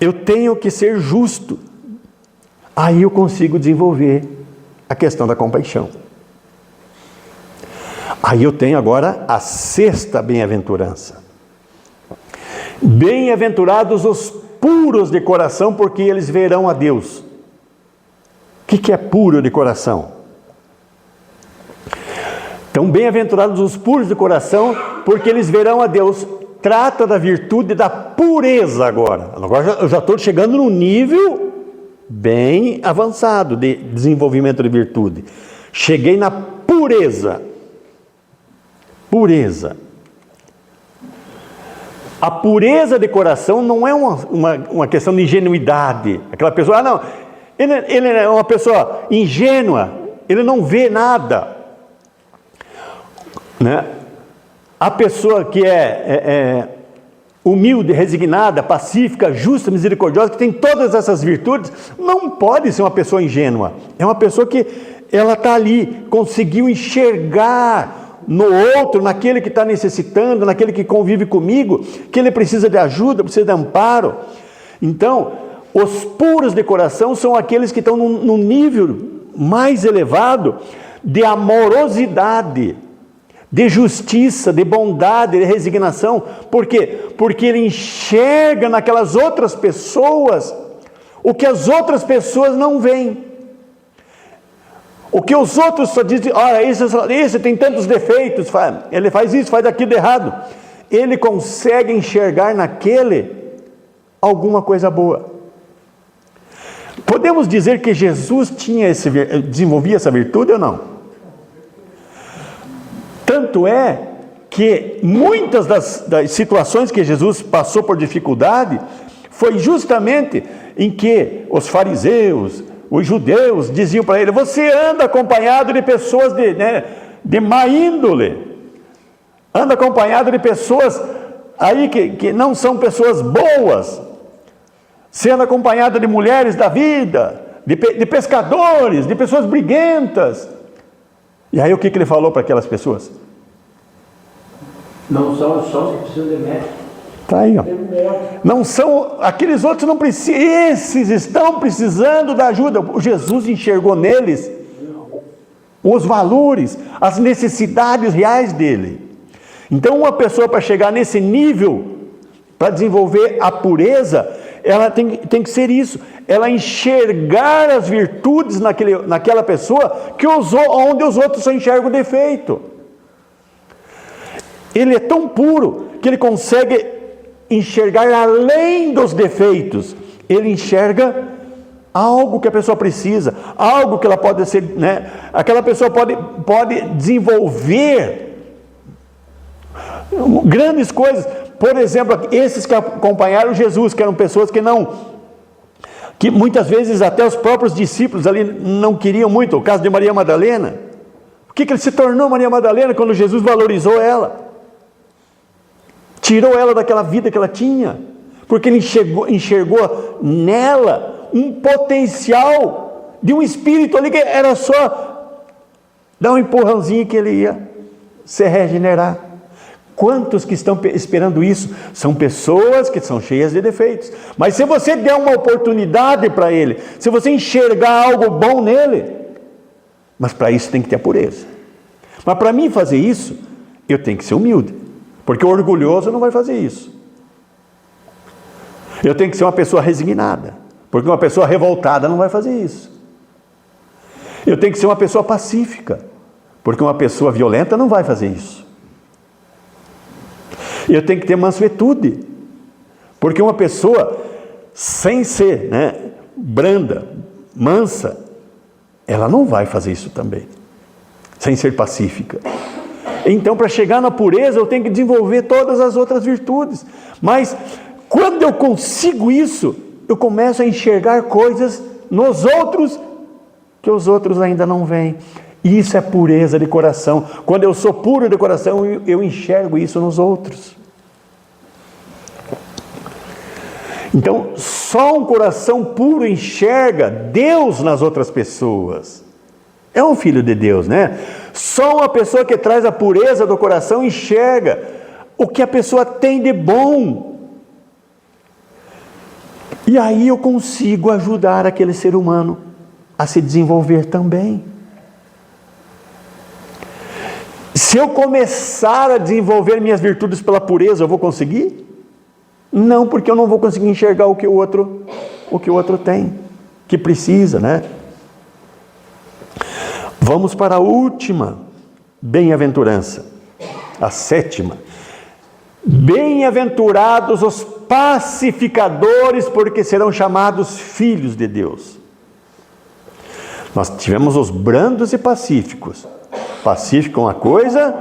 Eu tenho que ser justo. Aí eu consigo desenvolver a questão da compaixão. Aí eu tenho agora a sexta bem-aventurança. Bem-aventurados os puros de coração, porque eles verão a Deus. O que é puro de coração? Então, bem-aventurados os puros de coração, porque eles verão a Deus. Trata da virtude da pureza agora. Agora eu já estou chegando num nível bem avançado de desenvolvimento de virtude. Cheguei na pureza. Pureza. A pureza de coração não é uma questão de ingenuidade. Aquela pessoa, não, ele é uma pessoa ingênua, ele não vê nada. Né? A pessoa que é humilde, resignada, pacífica, justa, misericordiosa, que tem todas essas virtudes, não pode ser uma pessoa ingênua. É uma pessoa que ela está ali, conseguiu enxergar no outro, naquele que está necessitando, naquele que convive comigo, que ele precisa de ajuda, precisa de amparo. Então, os puros de coração são aqueles que estão num nível mais elevado de amorosidade, de justiça, de bondade, de resignação. Por quê? Porque ele enxerga naquelas outras pessoas o que as outras pessoas não veem. O que os outros só dizem, olha, esse tem tantos defeitos, ele faz isso, faz aquilo de errado. Ele consegue enxergar naquele alguma coisa boa. Podemos dizer que Jesus desenvolvia essa virtude ou não? Tanto é que muitas das situações que Jesus passou por dificuldade, foi justamente em que os fariseus, os judeus diziam para ele, você anda acompanhado de pessoas de má índole, anda acompanhado de pessoas aí que não são pessoas boas, você anda acompanhado de mulheres da vida, de pescadores, de pessoas briguentas. E aí o que ele falou para aquelas pessoas? Não são só os que precisam de médico. Está aí, ó. Não são, aqueles outros não precisam, esses estão precisando da ajuda. O Jesus enxergou neles os valores, as necessidades reais dele. Então uma pessoa para chegar nesse nível, para desenvolver a pureza, ela tem que ser isso, ela enxergar as virtudes naquela pessoa, onde os outros só enxergam o defeito. Ele é tão puro, que ele consegue enxergar além dos defeitos, ele enxerga algo que a pessoa precisa, algo que ela pode ser, né? Aquela pessoa pode desenvolver grandes coisas. Por exemplo, esses que acompanharam Jesus, que eram pessoas que muitas vezes até os próprios discípulos ali não queriam muito. O caso de Maria Madalena, o que ele se tornou Maria Madalena quando Jesus valorizou ela? Tirou ela daquela vida que ela tinha, porque ele enxergou nela um potencial de um espírito ali que era só dar um empurrãozinho que ele ia se regenerar. Quantos que estão esperando isso? São pessoas que são cheias de defeitos, mas se você der uma oportunidade para ele, se você enxergar algo bom nele, mas para isso tem que ter a pureza. Mas para mim fazer isso, eu tenho que ser humilde, porque o orgulhoso não vai fazer isso. Eu tenho que ser uma pessoa resignada, porque uma pessoa revoltada não vai fazer isso. Eu tenho que ser uma pessoa pacífica, porque uma pessoa violenta não vai fazer isso. Eu tenho que ter mansuetude, porque uma pessoa sem ser, branda, mansa, ela não vai fazer isso também, sem ser pacífica. Então, para chegar na pureza, eu tenho que desenvolver todas as outras virtudes. Mas, quando eu consigo isso, eu começo a enxergar coisas nos outros que os outros ainda não veem. Isso é pureza de coração. Quando eu sou puro de coração, eu enxergo isso nos outros. Então, só um coração puro enxerga Deus nas outras pessoas. É um filho de Deus, né? Só uma pessoa que traz a pureza do coração enxerga o que a pessoa tem de bom. E aí eu consigo ajudar aquele ser humano a se desenvolver também. Se eu começar a desenvolver minhas virtudes pela pureza, eu vou conseguir? Não, porque eu não vou conseguir enxergar o que o outro tem, que precisa, né? Vamos para a última bem-aventurança, a 7ª. Bem-aventurados os pacificadores, porque serão chamados filhos de Deus. Nós tivemos os brandos e pacíficos. Pacífico é uma coisa,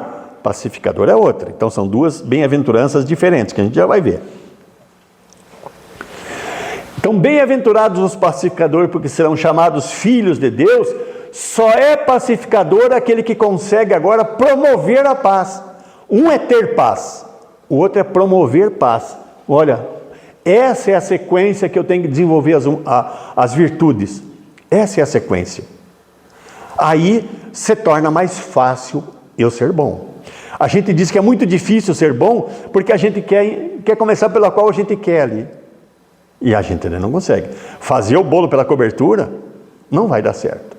pacificador é outra. Então são duas bem-aventuranças diferentes, que a gente já vai ver. Então, bem-aventurados os pacificadores, porque serão chamados filhos de Deus. Só é pacificador aquele que consegue agora promover a paz. Um é ter paz, o outro é promover paz. Olha, essa é a sequência que eu tenho que desenvolver as virtudes. Essa é a sequência. Aí se torna mais fácil eu ser bom. A gente diz que é muito difícil ser bom, porque a gente quer começar pela qual a gente quer ali. E a gente não consegue. Fazer o bolo pela cobertura não vai dar certo.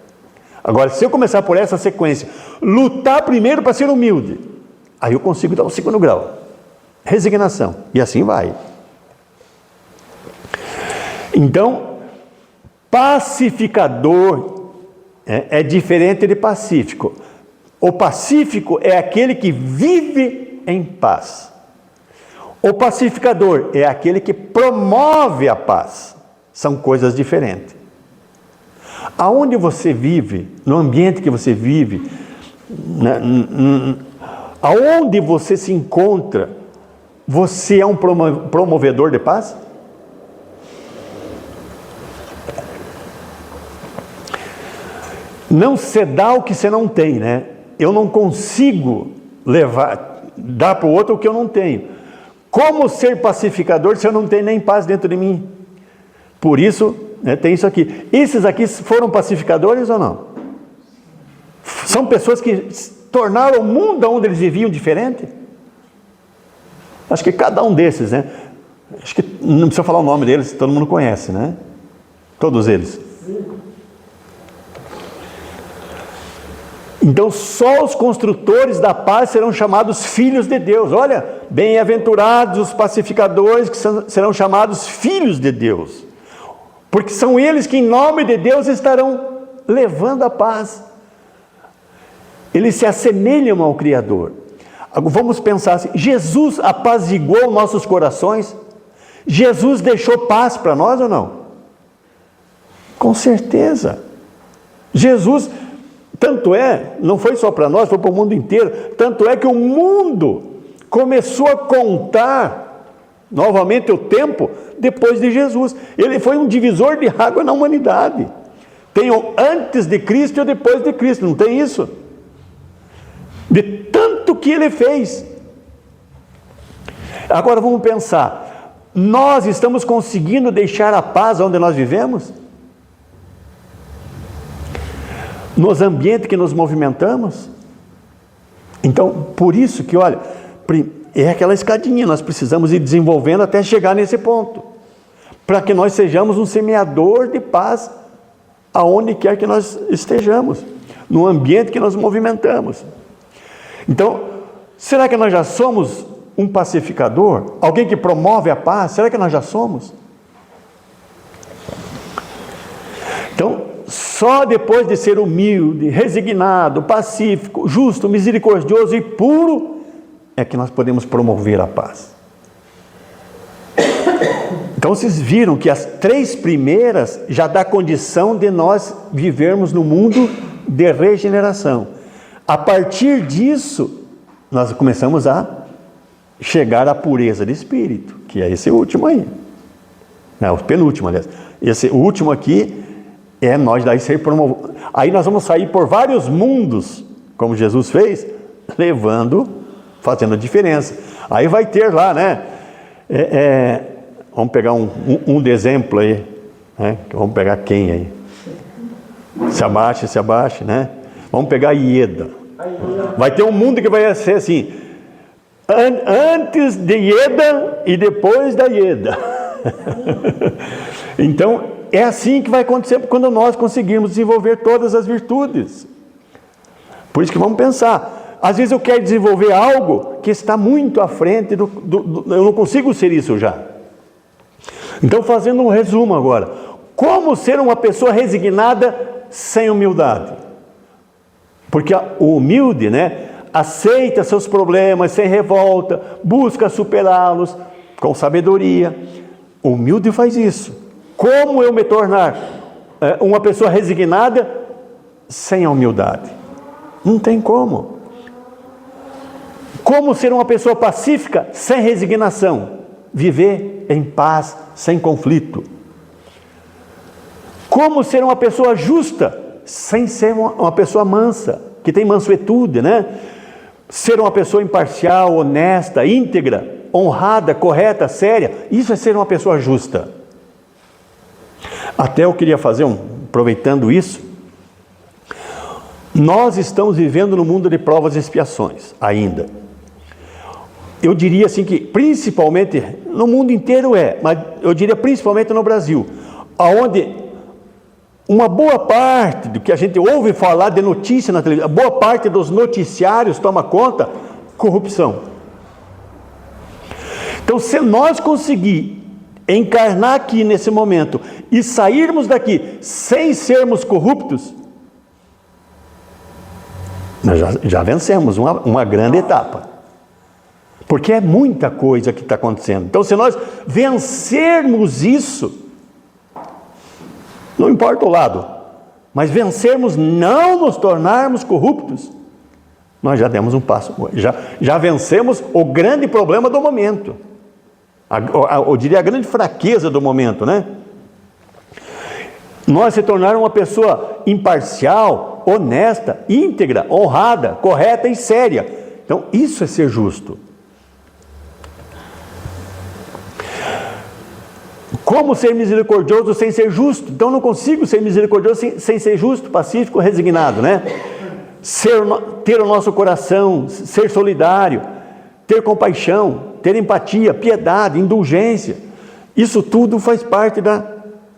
Agora, se eu começar por essa sequência, lutar primeiro para ser humilde, aí eu consigo dar o 2º grau. Resignação. E assim vai. Então, pacificador é diferente de pacífico. O pacífico é aquele que vive em paz. O pacificador é aquele que promove a paz. São coisas diferentes. Aonde você vive, no ambiente que você vive, aonde você se encontra, você é um promovedor de paz? Não se dá o que você não tem, né? Eu não consigo dar para o outro o que eu não tenho. Como ser pacificador se eu não tenho nem paz dentro de mim? Por isso, tem isso aqui. Esses aqui foram pacificadores ou não? São pessoas que tornaram o mundo onde eles viviam diferente? Acho que cada um desses, né? Acho que não precisa falar o nome deles, todo mundo conhece, né? Todos eles. Então, só os construtores da paz serão chamados filhos de Deus. Olha, bem-aventurados os pacificadores, que serão chamados filhos de Deus. Porque são eles que, em nome de Deus, estarão levando a paz. Eles se assemelham ao Criador. Vamos pensar assim, Jesus apaziguou nossos corações? Jesus deixou paz para nós ou não? Com certeza. Jesus... Tanto é, não foi só para nós, foi para o mundo inteiro. Tanto é que o mundo começou a contar novamente o tempo depois de Jesus. Ele foi um divisor de água na humanidade. Tem o antes de Cristo e o depois de Cristo, não tem isso? De tanto que ele fez. Agora vamos pensar, nós estamos conseguindo deixar a paz onde nós vivemos? Nos ambientes que nos movimentamos? Então, por isso que, olha, é aquela escadinha, nós precisamos ir desenvolvendo até chegar nesse ponto, para que nós sejamos um semeador de paz, aonde quer que nós estejamos, no ambiente que nós movimentamos. Então, será que nós já somos um pacificador? Alguém que promove a paz? Será que nós já somos? Então, só depois de ser humilde, resignado, pacífico, justo, misericordioso e puro, é que nós podemos promover a paz. Então vocês viram que as 3 primeiras já dá condição de nós vivermos no mundo de regeneração. A partir disso, nós começamos a chegar à pureza de espírito, que é esse último aí. Não, o penúltimo, aliás. Esse último aqui é nós daí ser promovidos. Aí nós vamos sair por vários mundos, como Jesus fez, fazendo a diferença. Aí vai ter lá, né? Vamos pegar um de exemplo aí, né? Vamos pegar quem aí? Se abaixe, né? Vamos pegar Ieda. Vai ter um mundo que vai ser assim, antes de Ieda e depois da Ieda. Então, é assim que vai acontecer quando nós conseguirmos desenvolver todas as virtudes. Por isso que vamos pensar. Às vezes eu quero desenvolver algo que está muito à frente eu não consigo ser isso já. Então, fazendo um resumo agora. Como ser uma pessoa resignada sem humildade? Porque o humilde, né, aceita seus problemas sem revolta, busca superá-los com sabedoria. O humilde faz isso. Como eu me tornar uma pessoa resignada sem a humildade? Não tem como. Como ser uma pessoa pacífica sem resignação? Viver em paz, sem conflito. Como ser uma pessoa justa sem ser uma pessoa mansa, que tem mansuetude, né? Ser uma pessoa imparcial, honesta, íntegra, honrada, correta, séria. Isso é ser uma pessoa justa. Até eu queria fazer aproveitando isso, nós estamos vivendo no mundo de provas e expiações ainda. Eu diria assim que principalmente, no mundo inteiro mas eu diria principalmente no Brasil, onde uma boa parte do que a gente ouve falar de notícia na televisão, boa parte dos noticiários toma conta, corrupção. Então, se nós conseguir encarnar aqui nesse momento e sairmos daqui sem sermos corruptos, nós já vencemos uma grande etapa. Porque é muita coisa que está acontecendo. Então, se nós vencermos isso, não importa o lado, mas vencermos, não nos tornarmos corruptos, nós já demos um passo, já vencemos o grande problema do momento. Eu diria a grande fraqueza do momento, né? Nós se tornar uma pessoa imparcial, honesta, íntegra, honrada, correta e séria. Então, isso é ser justo. Como ser misericordioso sem ser justo? Então, eu não consigo ser misericordioso sem ser justo, pacífico, resignado, né? Ter o nosso coração, ser solidário, ter compaixão, ter empatia, piedade, indulgência. Isso tudo faz parte da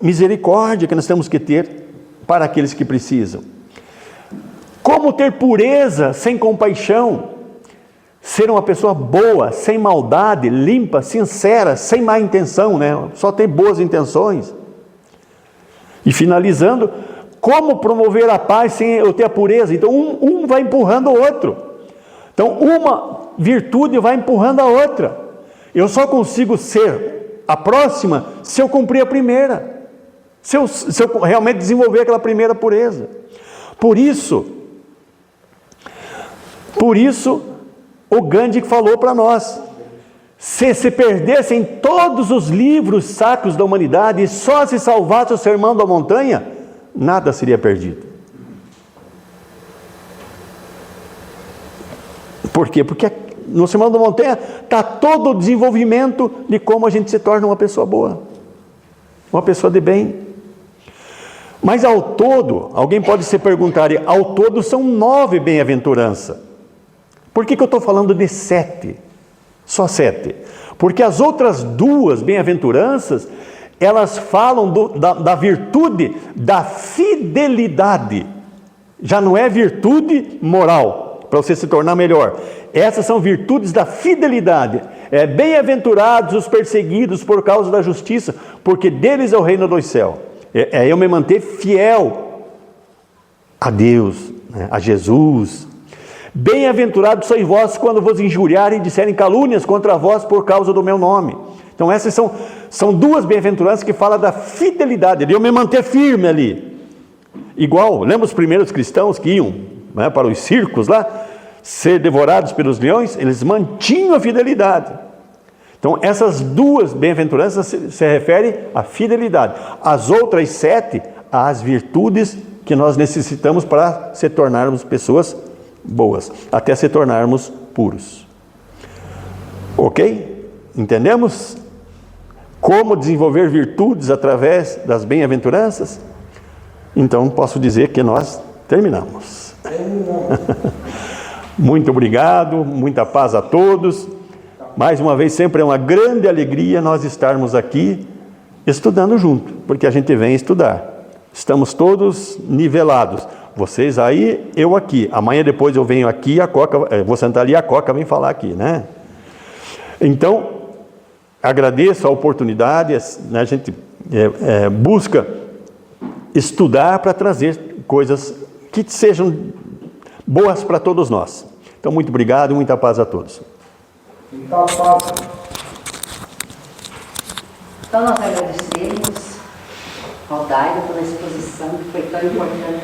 misericórdia que nós temos que ter para aqueles que precisam. Como ter pureza sem compaixão? Ser uma pessoa boa, sem maldade, limpa, sincera, sem má intenção, né? Só ter boas intenções. E finalizando, como promover a paz sem eu ter a pureza? Então, um vai empurrando o outro. Então, uma virtude vai empurrando a outra. Eu só consigo ser a próxima se eu cumprir a primeira. Se eu realmente desenvolver aquela primeira pureza. Por isso, o Gandhi falou para nós, se perdessem todos os livros sacros da humanidade e só se salvasse o Sermão da Montanha, nada seria perdido. Por quê? Porque no Sermão da Montanha está todo o desenvolvimento de como a gente se torna uma pessoa boa, uma pessoa de bem. Mas ao todo, alguém pode se perguntar, ao todo são 9 bem-aventuranças. Por que eu estou falando de 7? Só 7. Porque as outras 2 bem-aventuranças, elas falam da virtude da fidelidade. Já não é virtude moral, para você se tornar melhor. Essas são virtudes da fidelidade. Bem-aventurados os perseguidos por causa da justiça, porque deles é o reino dos céus. É eu me manter fiel a Deus, né, a Jesus. Bem-aventurados sois vós quando vos injuriarem e disserem calúnias contra vós por causa do meu nome. Então essas são 2 bem-aventuranças que falam da fidelidade, de eu me manter firme ali. Igual, lembra os primeiros cristãos que iam, né, para os circos lá, ser devorados pelos leões? Eles mantinham a fidelidade. Então essas 2 bem-aventuranças se referem à fidelidade. As outras 7, às virtudes que nós necessitamos para se tornarmos pessoas boas, até se tornarmos puros. Ok? Entendemos? Como desenvolver virtudes através das bem-aventuranças? Então posso dizer que nós terminamos. Muito obrigado, muita paz a todos. Mais uma vez, sempre é uma grande alegria nós estarmos aqui estudando junto, porque a gente vem estudar. Estamos todos nivelados. Vocês aí, eu aqui. Amanhã depois eu venho aqui, a Coca, vou sentar ali, a Coca vem falar aqui, né? Então, agradeço a oportunidade, né? A gente busca estudar para trazer coisas que sejam boas para todos nós. Então, muito obrigado e muita paz a todos. Então nós agradecemos ao Dairo pela exposição que foi tão importante.